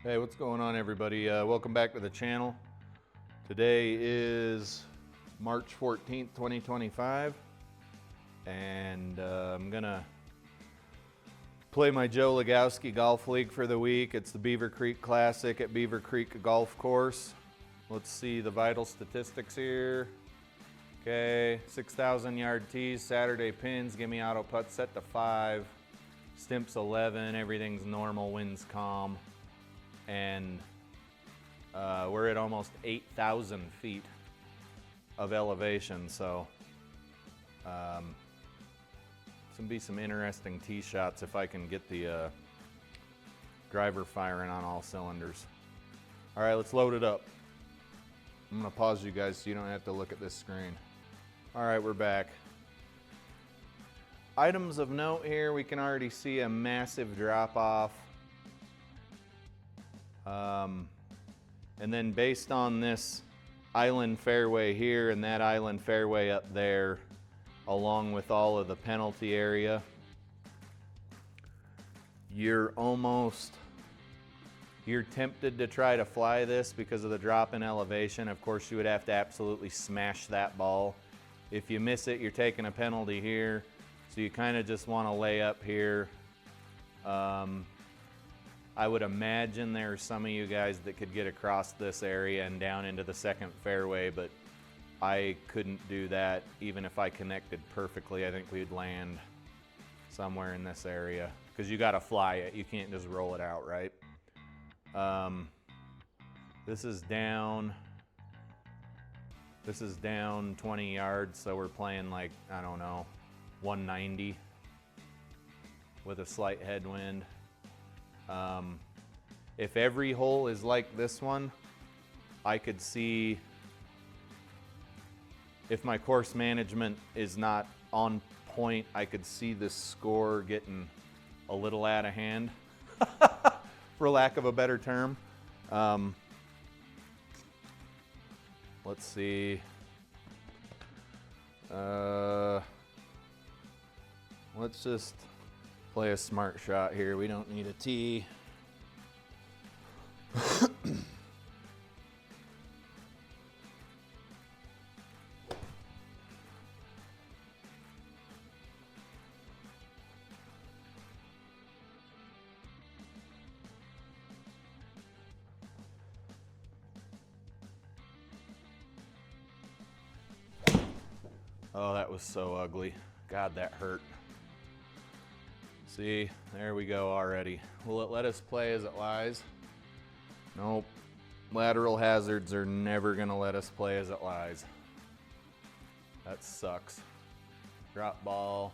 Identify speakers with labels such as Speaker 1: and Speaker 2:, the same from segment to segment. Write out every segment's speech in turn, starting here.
Speaker 1: Hey, what's going on, everybody? Welcome back to the channel. Today is March 14th, 2025, and I'm gonna play my Joe Lagowski Golf League for the week. It's the Beaver Creek Classic at Beaver Creek Golf Course. Let's see the vital statistics here. Okay, 6,000 yard tees, Saturday pins, give me auto putt set to 5, stimps 11, everything's normal, wind's calm. And we're at almost 8,000 feet of elevation, so it's gonna be some interesting tee shots if I can get the driver firing on all cylinders. All right, let's load it up. I'm gonna pause you guys so you don't have to look at this screen. All right, we're back. Items of note here, we can already see a massive drop off. And then based on this island fairway here and that island fairway up there, along with all of the penalty area, you're tempted to try to fly this because of the drop in elevation. Of course, you would have to absolutely smash that ball. If you miss it, you're taking a penalty here. So you kind of just want to lay up here. I would imagine there are some of you guys that could get across this area and down into the second fairway, but I couldn't do that even if I connected perfectly. I think we'd land somewhere in this area because you got to fly it. You can't just roll it out, right? This is down 20 yards, so we're playing like, I don't know, 190 with a slight headwind. If every hole is like this one, I could see, if my course management is not on point, I could see this score getting a little out of hand, for lack of a better term. Let's see. Let's just play a smart shot here. We don't need a tee. Oh, that was so ugly. God, that hurt. See, there we go already. Will it let us play as it lies? Nope. Lateral hazards are never gonna let us play as it lies. That sucks. Drop ball.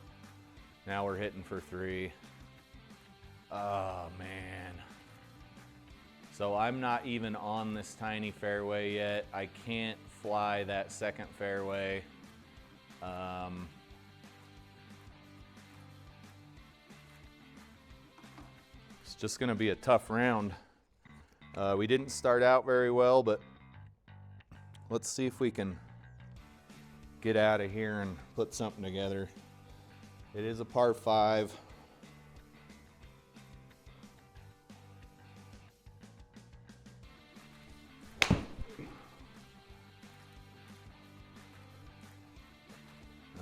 Speaker 1: Now we're hitting for 3. Oh, man. So I'm not even on this tiny fairway yet. I can't fly that second fairway. It's just gonna be a tough round. We didn't start out very well, but let's see if we can get out of here and put something together. It is a par 5.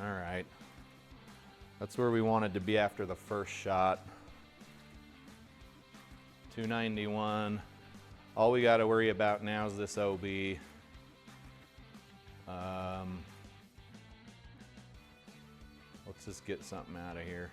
Speaker 1: All right. That's where we wanted to be after the first shot. 291. All we got to worry about now is this OB. Let's just get something out of here.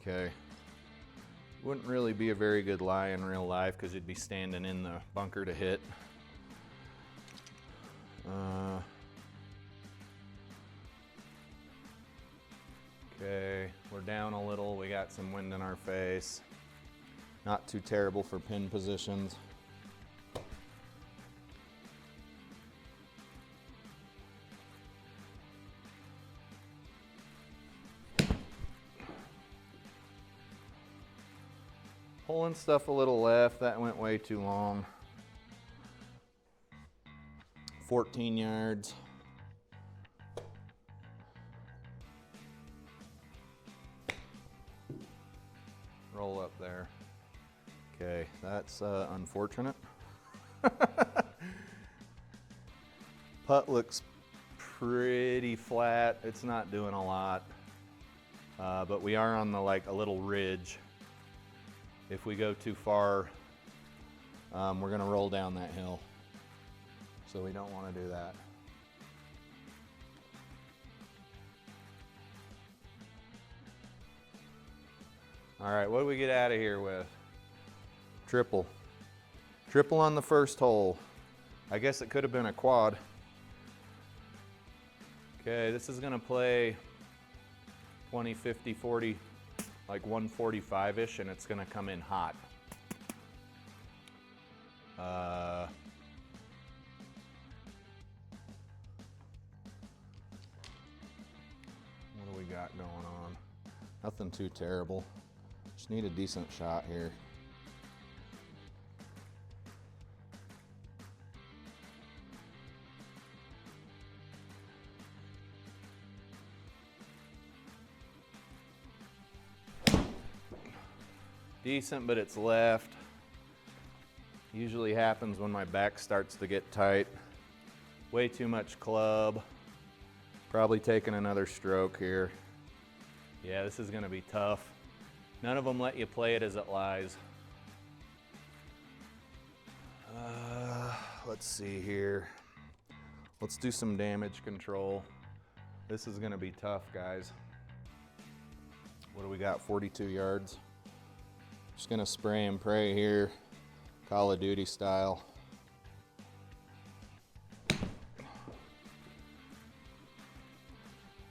Speaker 1: Okay. Wouldn't really be a very good lie in real life because you'd be standing in the bunker to hit. Okay, we're down a little. We got some wind in our face. Not too terrible for pin positions. Pulling stuff a little left, that went way too long. 14 yards. Roll up there. Okay, that's unfortunate. Putt looks pretty flat. It's not doing a lot, but we are on the like a little ridge. If we go too far, we're gonna roll down that hill. So we don't want to do that. All right, what do we get out of here with? Triple. Triple on the first hole. I guess it could have been a quad. Okay, this is gonna play 20, 50, 40, like 145-ish, and it's gonna come in hot. What do we got going on? Nothing too terrible. Just need a decent shot here. Decent, but it's left. Usually happens when my back starts to get tight. Way too much club. Probably taking another stroke here. Yeah, this is gonna be tough. None of them let you play it as it lies. Let's see here. Let's do some damage control. This is gonna be tough, guys. What do we got, 42 yards? Just gonna spray and pray here, Call of Duty style.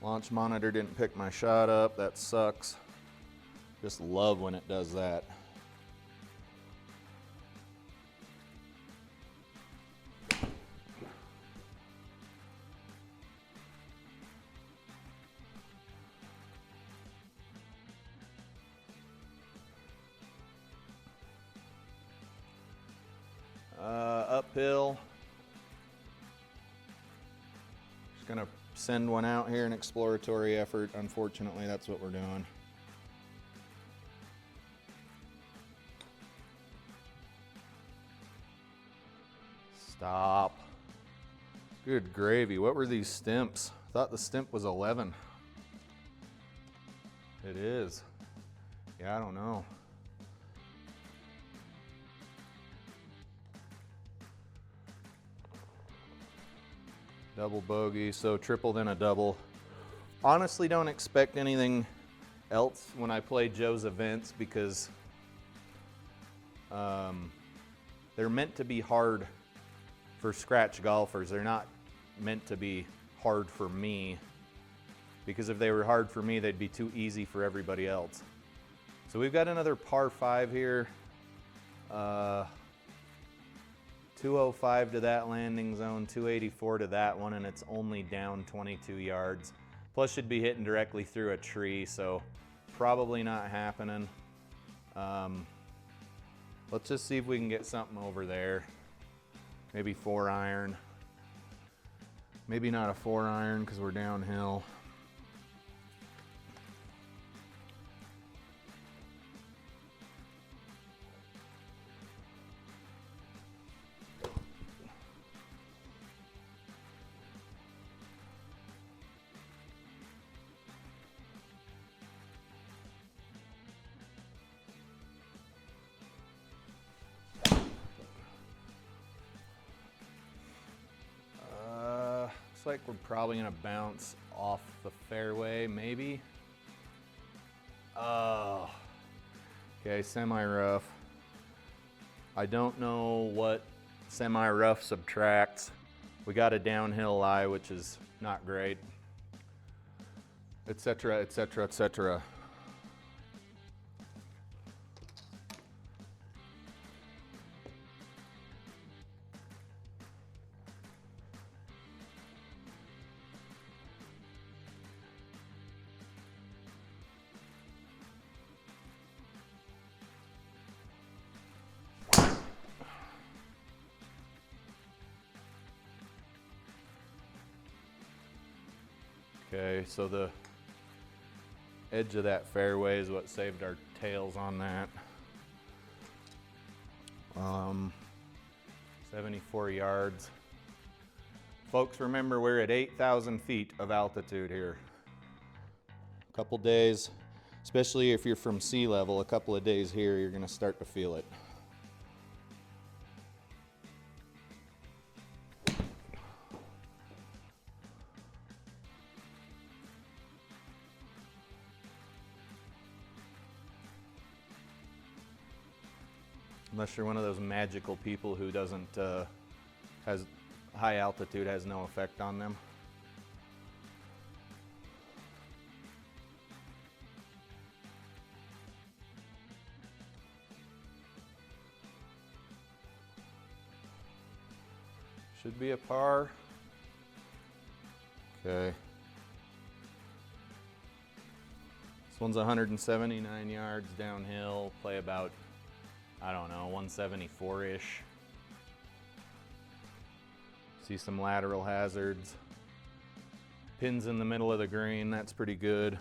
Speaker 1: Launch monitor didn't pick my shot up, that sucks. Just love when it does that. Uphill. Just gonna send one out here, an exploratory effort. Unfortunately, that's what we're doing. Stop. Good gravy. What were these stimps? I thought the stimp was 11. It is. Yeah, I don't know. Double bogey, so triple then a double. Honestly, don't expect anything else when I play Joe's events because they're meant to be hard for scratch golfers. They're not meant to be hard for me, because if they were hard for me, they'd be too easy for everybody else. So we've got another par 5 here. 205 to that landing zone, 284 to that one, and it's only down 22 yards. Plus should be hitting directly through a tree, so probably not happening. Let's just see if we can get something over there. Maybe 4-iron. Maybe not a 4-iron because we're downhill. Looks like we're probably gonna bounce off the fairway, maybe. Oh, okay, semi-rough. I don't know what semi-rough subtracts. We got a downhill lie, which is not great, etc., etc., etc. Okay, so the edge of that fairway is what saved our tails on that. 74 yards. Folks, remember we're at 8,000 feet of altitude here. A couple days, especially if you're from sea level, a couple of days here, you're gonna start to feel it. Unless you're one of those magical people who doesn't, has high altitude has no effect on them. Should be a par. Okay. This one's 179 yards downhill, play about, I don't know, 174-ish. See some lateral hazards. Pins in the middle of the green, that's pretty good.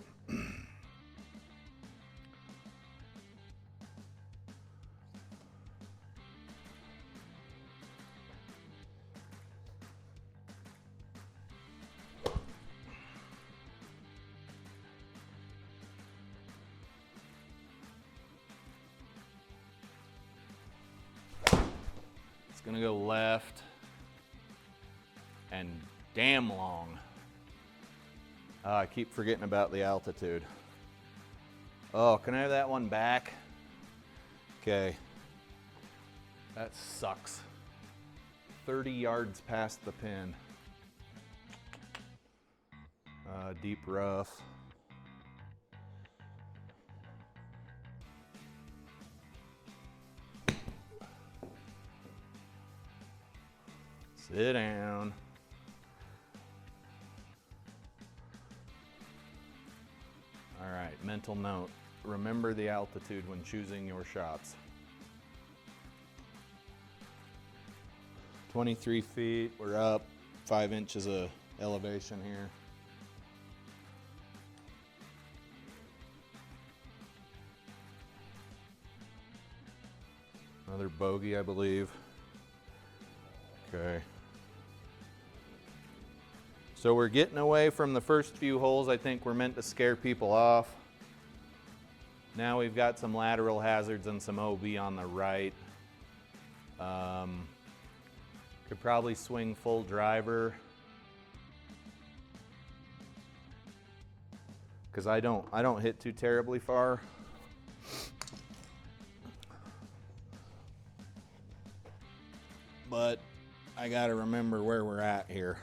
Speaker 1: It's gonna go left and damn long. I keep forgetting about the altitude. Oh, can I have that one back? Okay. That sucks. 30 yards past the pin. Deep rough. Sit down. All right, mental note. Remember the altitude when choosing your shots. 23 feet, we're up 5 inches of elevation here. Another bogey, I believe. Okay. So we're getting away from the first few holes. I think we're meant to scare people off. Now we've got some lateral hazards and some OB on the right. Could probably swing full driver. Because I don't hit too terribly far. But I gotta remember where we're at here.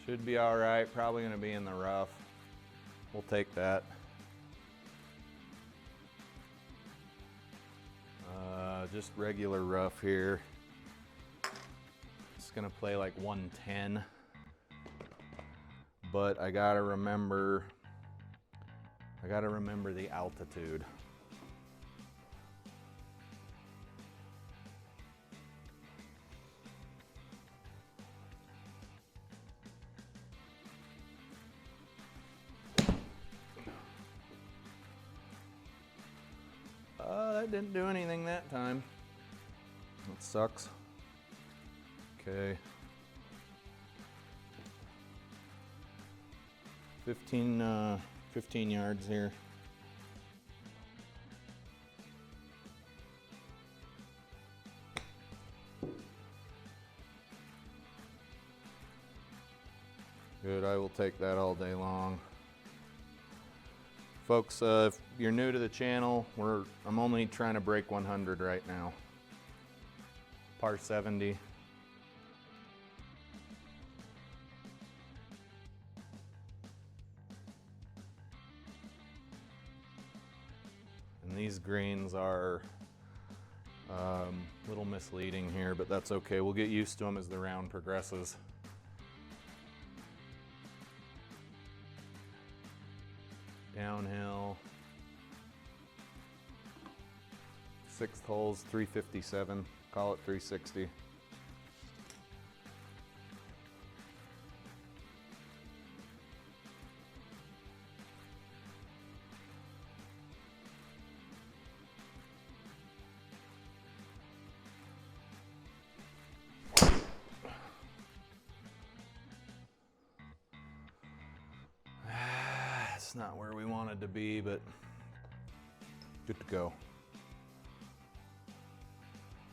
Speaker 1: Should be all right, probably gonna be in the rough. We'll take that. Just regular rough here. It's gonna play like 110. But I gotta remember the altitude. That didn't do anything that time. That sucks. Okay. 15 yards here. Good, I will take that all day long. Folks, if you're new to the channel, I'm only trying to break 100 right now. Par 70. And these greens are a little misleading here, but that's okay. We'll get used to them as the round progresses. downhill. 6th hole's 357, call it 360. It's not where we wanted to be, but good to go.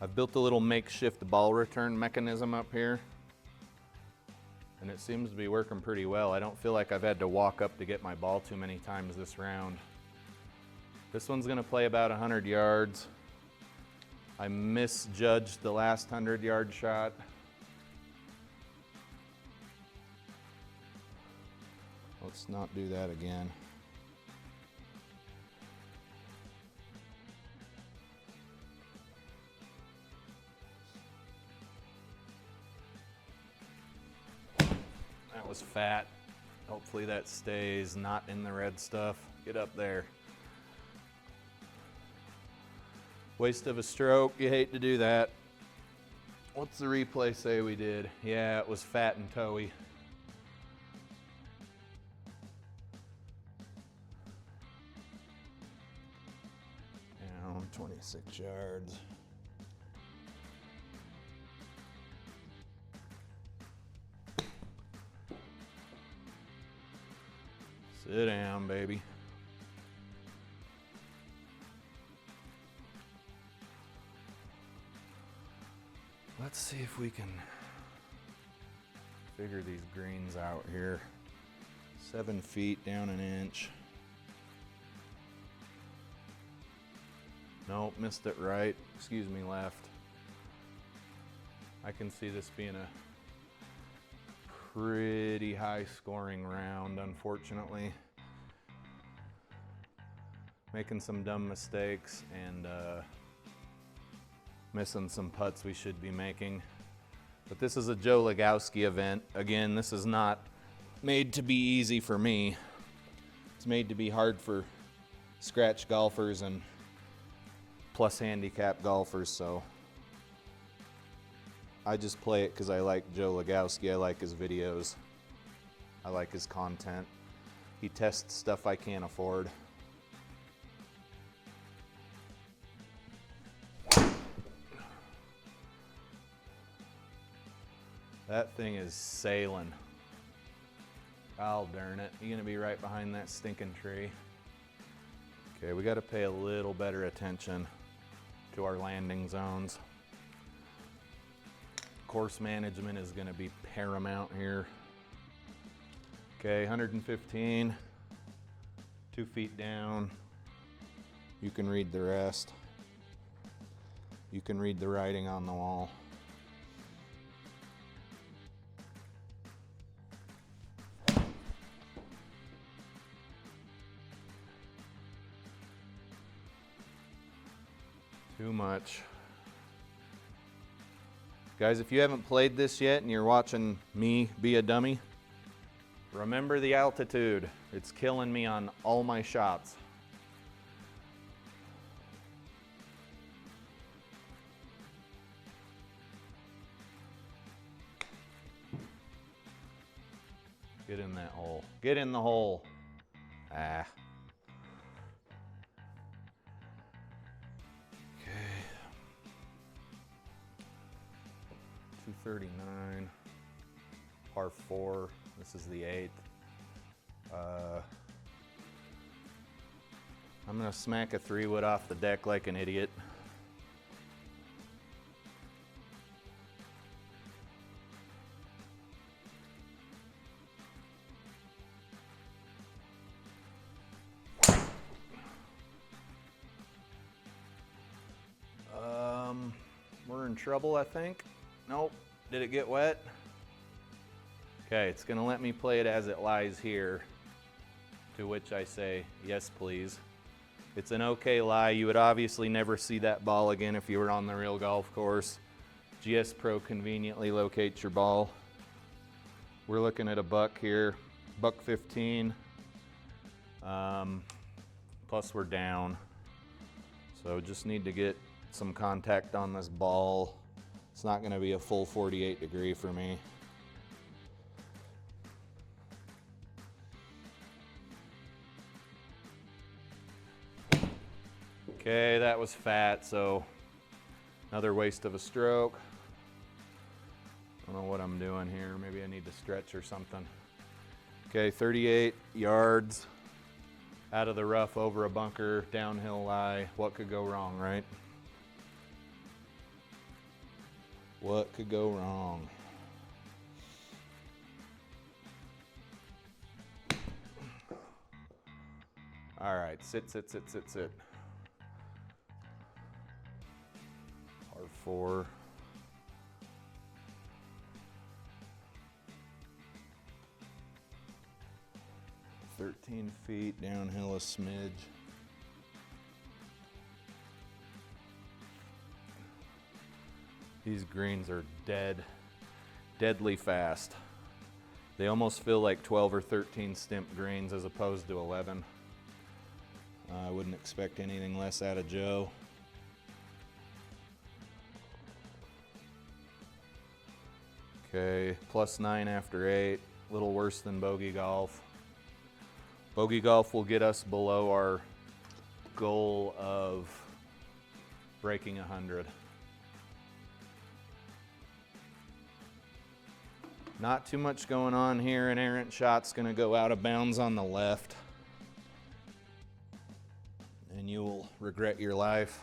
Speaker 1: I've built a little makeshift ball return mechanism up here, and it seems to be working pretty well. I don't feel like I've had to walk up to get my ball too many times this round. This one's gonna play about 100 yards. I misjudged the last 100-yard shot. Let's not do that again. That was fat. Hopefully that stays not in the red stuff. Get up there. Waste of a stroke, you hate to do that. What's the replay say we did? Yeah, it was fat and towy. Down 26 yards. Sit down, baby. Let's see if we can figure these greens out here. 7 feet down an inch. Nope, missed it right. Excuse me, left. I can see this being a pretty high scoring round, unfortunately. Making some dumb mistakes and missing some putts we should be making. But this is a Joe Lagowski event. Again, this is not made to be easy for me. It's made to be hard for scratch golfers and plus handicap golfers, so I just play it because I like Joe Lagowski. I like his videos. I like his content. He tests stuff I can't afford. That thing is sailing. Oh, darn it. You're gonna be right behind that stinking tree. Okay, we gotta pay a little better attention to our landing zones. Course management is gonna be paramount here. Okay, 115, 2 feet down. You can read the rest. You can read the writing on the wall. Too much. Guys, if you haven't played this yet and you're watching me be a dummy, remember the altitude. It's killing me on all my shots. Get in that hole. Get in the hole. Ah. 239, par 4. This is the 8th. I'm gonna smack a 3-wood off the deck like an idiot. We're in trouble, I think. Nope. Did it get wet? Okay, it's gonna let me play it as it lies here, to which I say, yes, please. It's an okay lie. You would obviously never see that ball again if you were on the real golf course. GSPro conveniently locates your ball. We're looking at a buck here, buck 15. Plus we're down. So just need to get some contact on this ball. It's not gonna be a full 48 degree for me. Okay, that was fat, so another waste of a stroke. I don't know what I'm doing here. Maybe I need to stretch or something. Okay, 38 yards out of the rough over a bunker, downhill lie. What could go wrong, right? What could go wrong? All right, sit, sit, sit, sit, sit. R4. "13 feet, downhill a smidge." These greens are deadly fast. They almost feel like 12 or 13 stimp greens as opposed to 11. I wouldn't expect anything less out of Joe. Okay, +9 after 8, a little worse than bogey golf. Bogey golf will get us below our goal of breaking 100. Not too much going on here. An errant shot's gonna go out of bounds on the left, and you'll regret your life.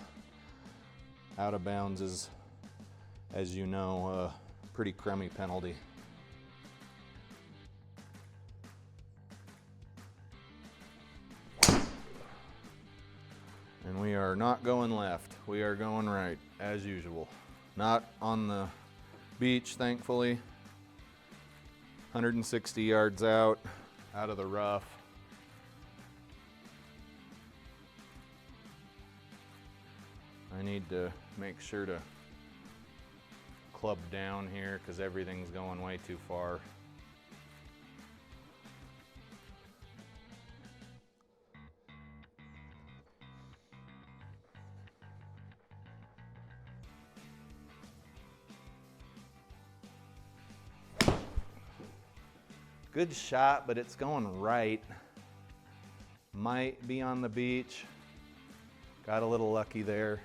Speaker 1: Out of bounds is, as you know, a pretty crummy penalty. And we are not going left. We are going right, as usual. Not on the beach, thankfully. 160 yards out of the rough. I need to make sure to club down here because everything's going way too far. Good shot, but it's going right. Might be on the beach. Got a little lucky there.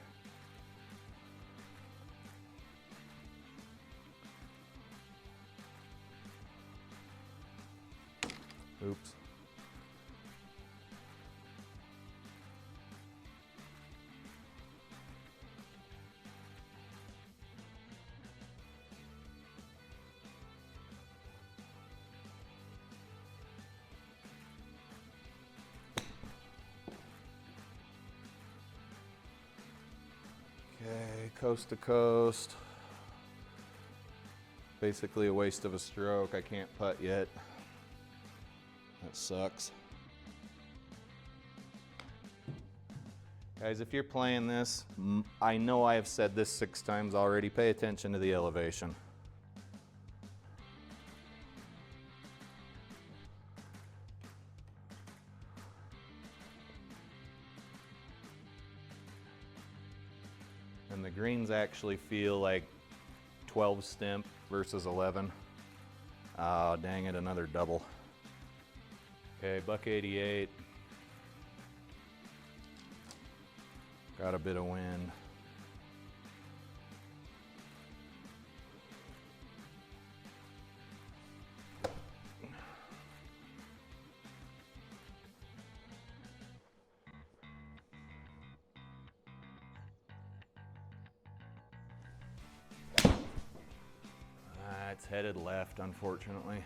Speaker 1: Oops. Okay, coast to coast. Basically a waste of a stroke. I can't putt yet. That sucks. Guys, if you're playing this, I know I have said this 6 times already, pay attention to the elevation. And the greens actually feel like 12 stimp versus 11. Oh, dang it, another double. Okay, $188. Got a bit of wind. It's headed left, unfortunately.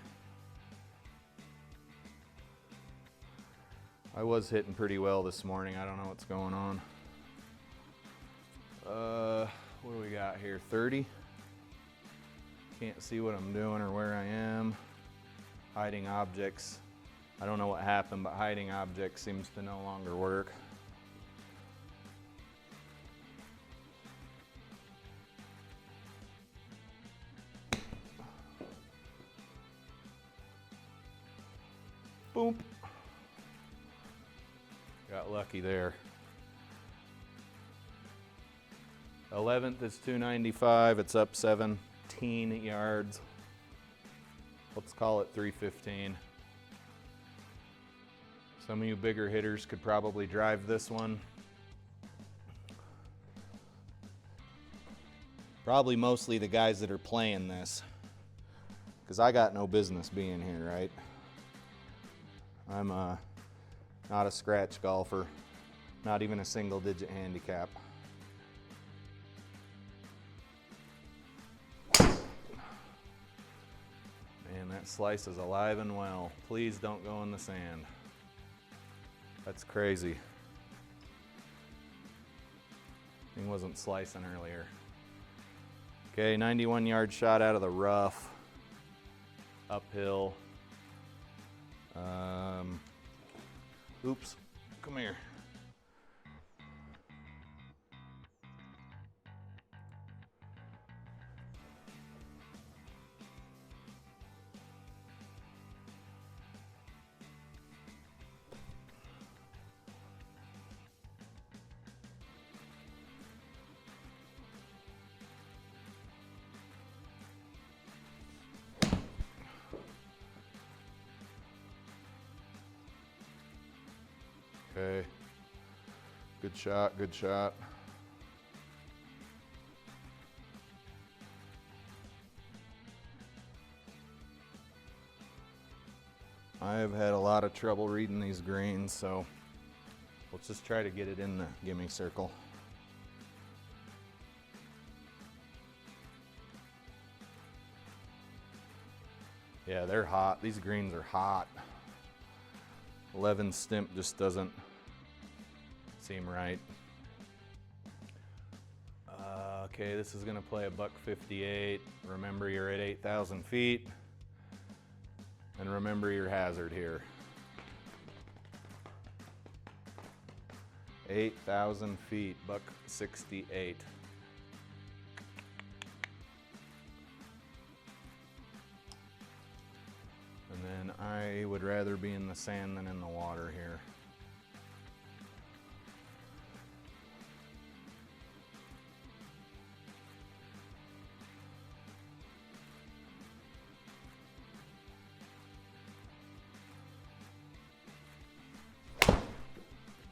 Speaker 1: I was hitting pretty well this morning. I don't know what's going on. What do we got here? 30? Can't see what I'm doing or where I am. Hiding objects. I don't know what happened, but hiding objects seems to no longer work. Boom. got lucky there. 11th is 295. It's up 17 yards. Let's call it 315. Some of you bigger hitters could probably drive this one. Probably mostly the guys that are playing this, because I got no business being here, right? I'm not a scratch golfer, not even a single digit handicap. Man, that slice is alive and well. Please don't go in the sand. That's crazy. Thing wasn't slicing earlier. Okay, 91 yard shot out of the rough. Uphill. Oops, come here. Okay, good shot, good shot. I have had a lot of trouble reading these greens, so let's just try to get it in the gimme circle. Yeah, they're hot. These greens are hot. 11 stimp just doesn't seem right. Okay, this is gonna play a $158. Remember, you're at 8,000 feet. And remember your hazard here. 8,000 feet, $168. And then I would rather be in the sand than in the water here.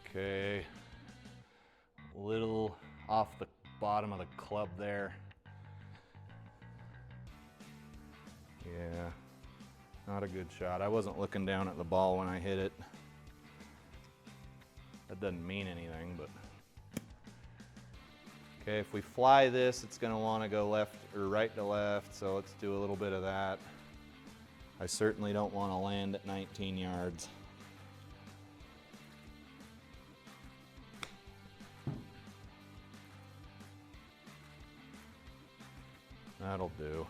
Speaker 1: Okay, a little off the bottom of the club there. Yeah, not a good shot. I wasn't looking down at the ball when I hit it. That doesn't mean anything, but. Okay, if we fly this, it's gonna wanna go left or right to left, so let's do a little bit of that. I certainly don't wanna land at 19 yards. That'll do.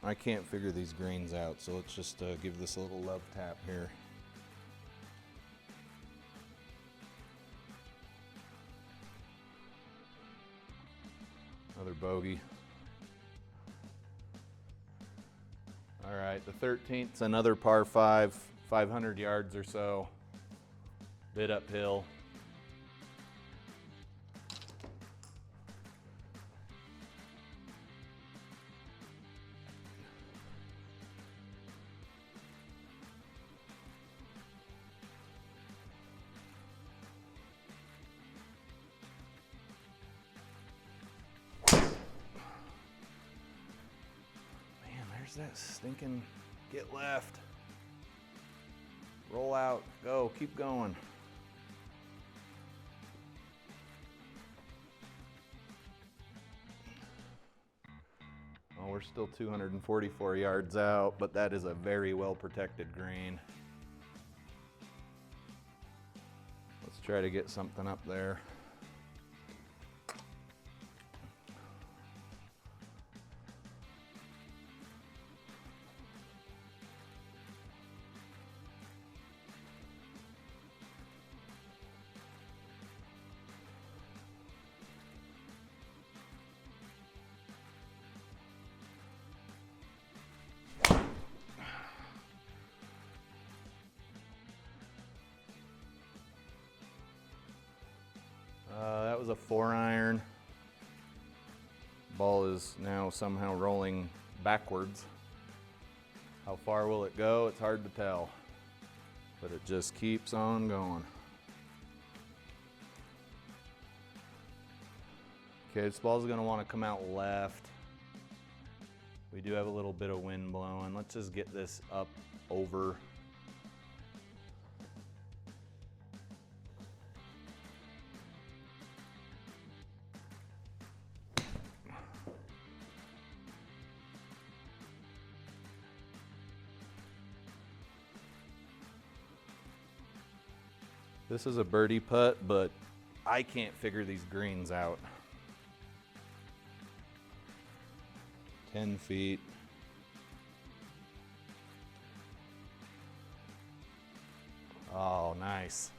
Speaker 1: I can't figure these greens out, so let's just give this a little love tap here. Another bogey. All right, the 13th's another par 5, 500 yards or so, bit uphill. That stinking get left, roll out, go, keep going. Well, we're still 244 yards out, but that is a very well protected green. Let's try to get something up there. was a 4-iron. Ball is now somehow rolling backwards. How far will it go? It's hard to tell, but it just keeps on going. Okay, this ball's gonna want to come out left. We do have a little bit of wind blowing. Let's just get this up over. This is a birdie putt, but I can't figure these greens out. 10 feet. Oh, nice.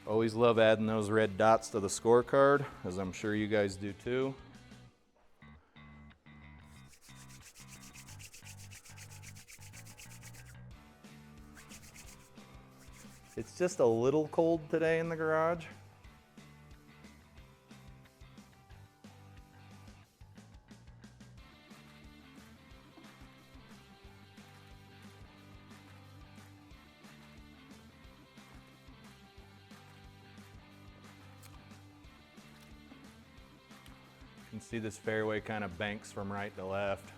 Speaker 1: Always love adding those red dots to the scorecard, as I'm sure you guys do too. It's just a little cold today in the garage. You can see this fairway kind of banks from right to left.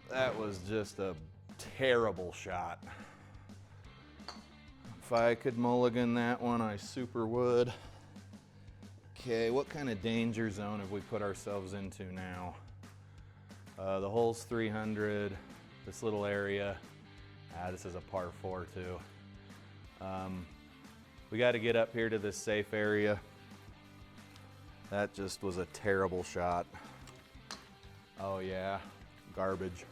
Speaker 1: That was just a terrible shot. If I could mulligan that one, I super would. Okay, what kind of danger zone have we put ourselves into now? The hole's 300, this little area. This is a par 4 too. We got to get up here to this safe area. That just was a terrible shot. Oh yeah, garbage.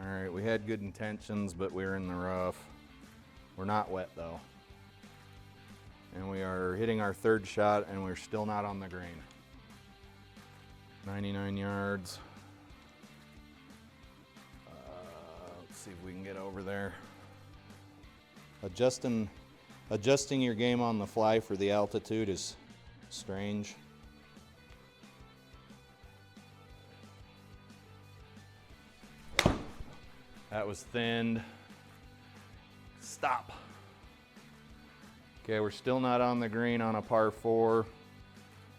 Speaker 1: All right, we had good intentions, but we're in the rough. We're not wet though. And we are hitting our third shot and we're still not on the green. 99 yards. Let's see if we can get over there. Adjusting your game on the fly for the altitude is strange. That was thinned. Stop. Okay, we're still not on the green on a par 4.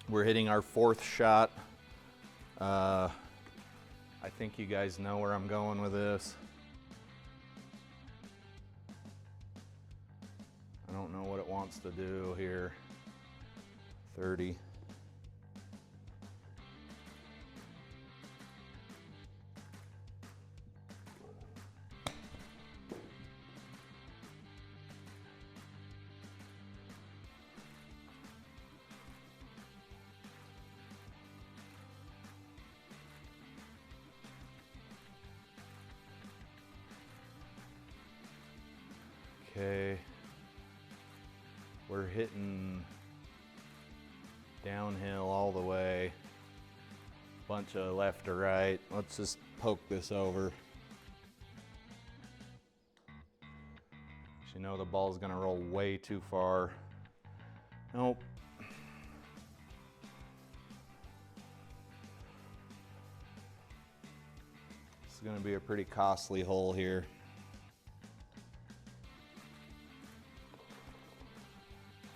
Speaker 1: We're hitting our 4th shot. I think you guys know where I'm going with this. I don't know what it wants to do here. 30. Okay, we're hitting downhill all the way, bunch of left to right. Let's just poke this over. You know the ball's gonna roll way too far. Nope. This is gonna be a pretty costly hole here.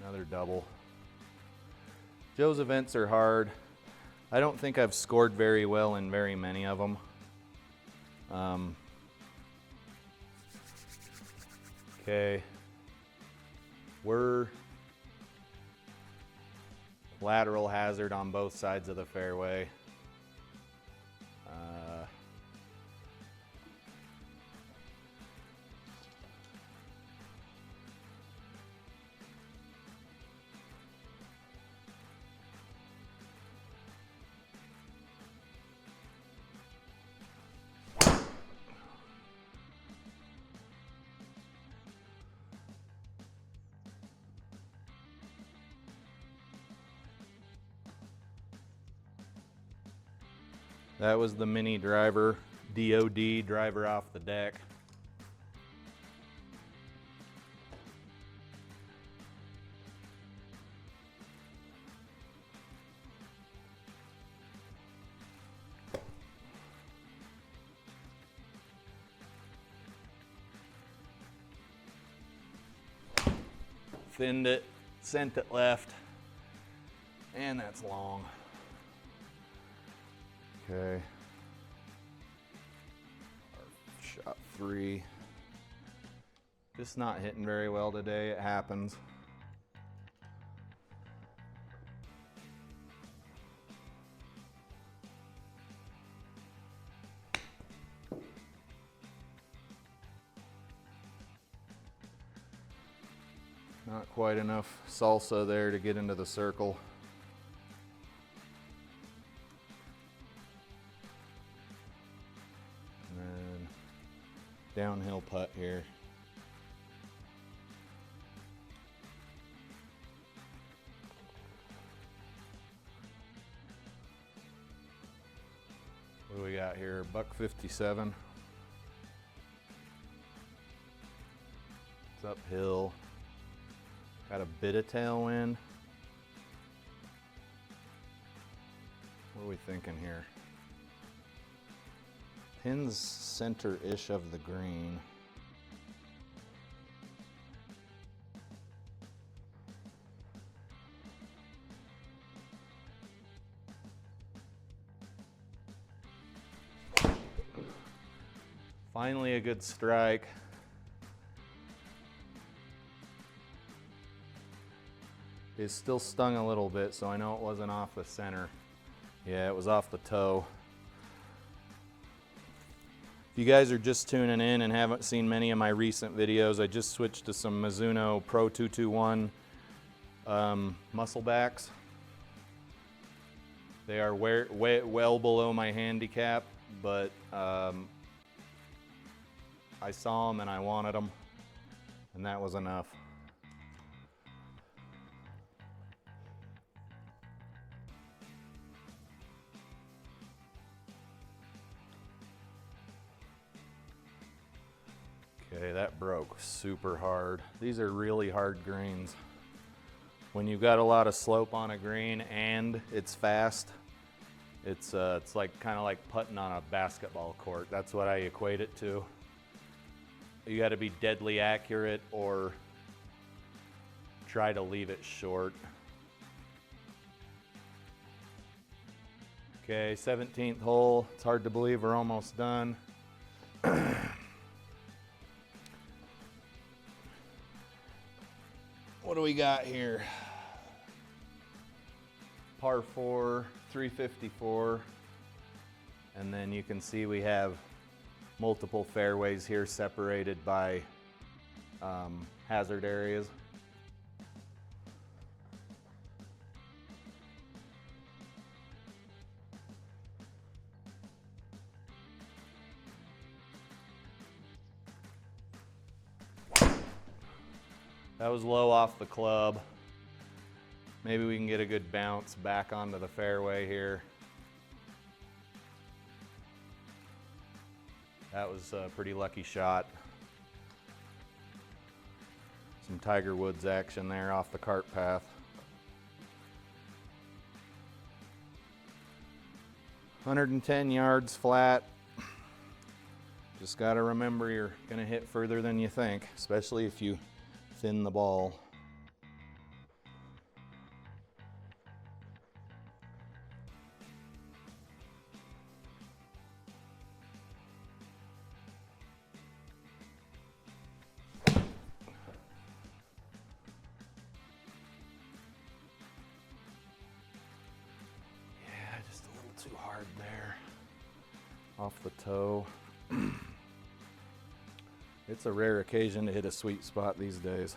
Speaker 1: Another double. Joe's events are hard. I don't think I've scored very well in very many of them. Okay, we're lateral hazard on both sides of the fairway. That was the mini driver, DOD, driver off the deck. Thinned it, sent it left, and that's long. Okay. Shot 3. Just not hitting very well today. It happens. Not quite enough salsa there to get into the circle. Downhill putt here. What do we got here? $157. It's uphill. Got a bit of tailwind. What are we thinking here? Pins center-ish of the green. Finally a good strike. It still stung a little bit, so I know it wasn't off the center. Yeah, it was off the toe. If you guys are just tuning in and haven't seen many of my recent videos, I just switched to some Mizuno Pro 221 muscle backs. They are well below my handicap, but I saw them and I wanted them, and that was enough. Okay, that broke super hard. These are really hard greens. When you've got a lot of slope on a green and it's fast, it's like kind of like putting on a basketball court. That's what I equate it to. You got to be deadly accurate or try to leave it short. Okay, 17th hole. It's hard to believe we're almost done. What do we got here? Par 4, 354. And then you can see we have multiple fairways here separated by hazard areas. That was low off the club. Maybe we can get a good bounce back onto the fairway here. That was a pretty lucky shot. Some Tiger Woods action there off the cart path. $110 yards flat. Just got to remember you're going to hit further than you think, especially if you thin the ball. off the toe. It's a rare occasion to hit a sweet spot these days.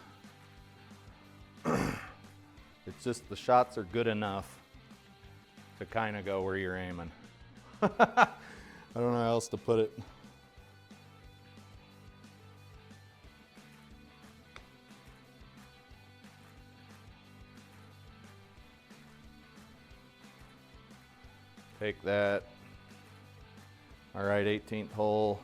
Speaker 1: It's just the shots are good enough to kind of go where you're aiming. I don't know how else to put it. Take that. All right, 18th hole.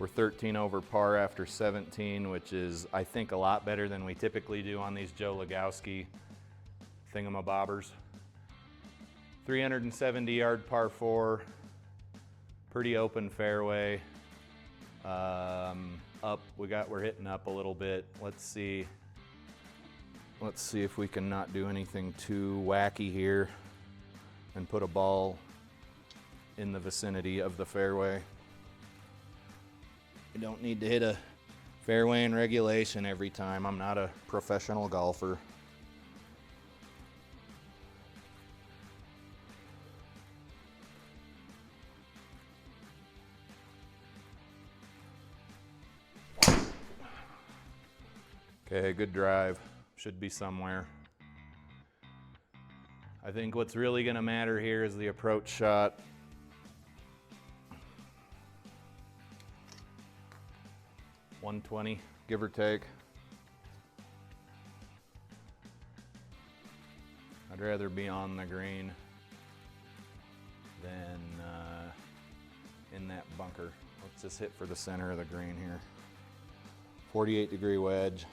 Speaker 1: We're 13 over par after 17, which is, I think, a lot better than we typically do on these Joe Lagowski thingamabobbers. 370 yard par 4, pretty open fairway. Up, we're hitting up a little bit. Let's see if we can not do anything too wacky here and put a ball in the vicinity of the fairway. You don't need to hit a fairway in regulation every time. I'm not a professional golfer. Okay, good drive. Should be somewhere. I think what's really going to matter here is the approach shot. .120, give or take. I'd rather be on the green than in that bunker. Let's just hit for the center of the green here. 48-degree wedge.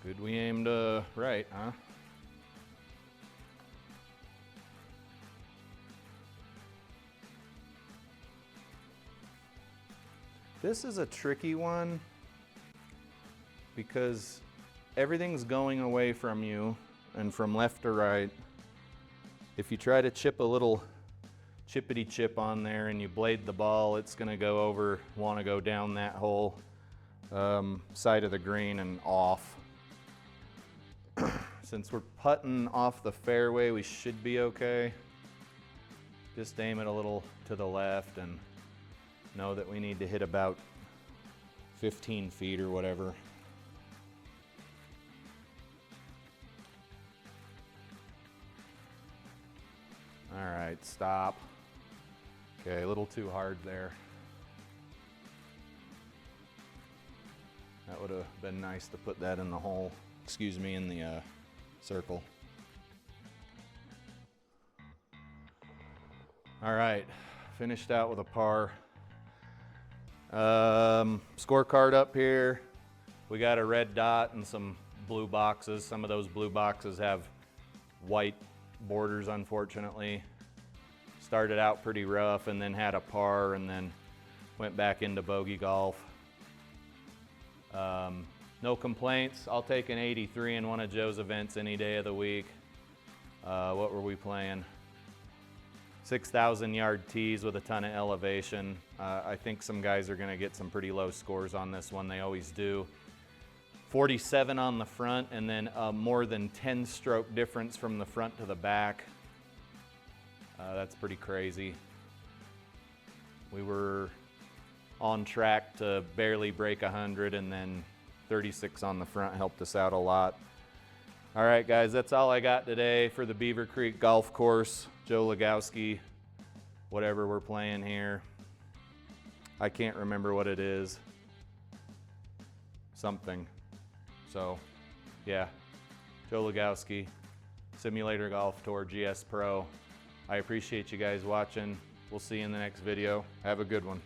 Speaker 1: Good, we aimed right, huh? This is a tricky one because everything's going away from you and from left to right. If you try to chip a little chippity chip on there and you blade the ball, it's gonna want to go down that whole side of the green and off. Since we're putting off the fairway, we should be okay. Just aim it a little to the left and know that we need to hit about 15 feet or whatever. All right, stop. Okay, a little too hard there. That would have been nice to put that in the hole. Excuse me, in the circle. All right, finished out with a par. Scorecard up here. We got a red dot and some blue boxes. Some of those blue boxes have white borders, unfortunately. Started out pretty rough and then had a par and then went back into bogey golf. No complaints. I'll take an 83 in one of Joe's events any day of the week. What were we playing? 6,000 yard tees with a ton of elevation. I think some guys are going to get some pretty low scores on this one. They always do. 47 on the front and then more than 10 stroke difference from the front to the back. That's pretty crazy. We were on track to barely break 100 and then 36 on the front helped us out a lot. All right, guys, that's all I got today for the Beaver Creek Golf Course. Joe Lagowski, whatever we're playing here. I can't remember what it is. Something. So, yeah, Joe Lagowski, Simulator Golf Tour, GSPro. I appreciate you guys watching. We'll see you in the next video. Have a good one.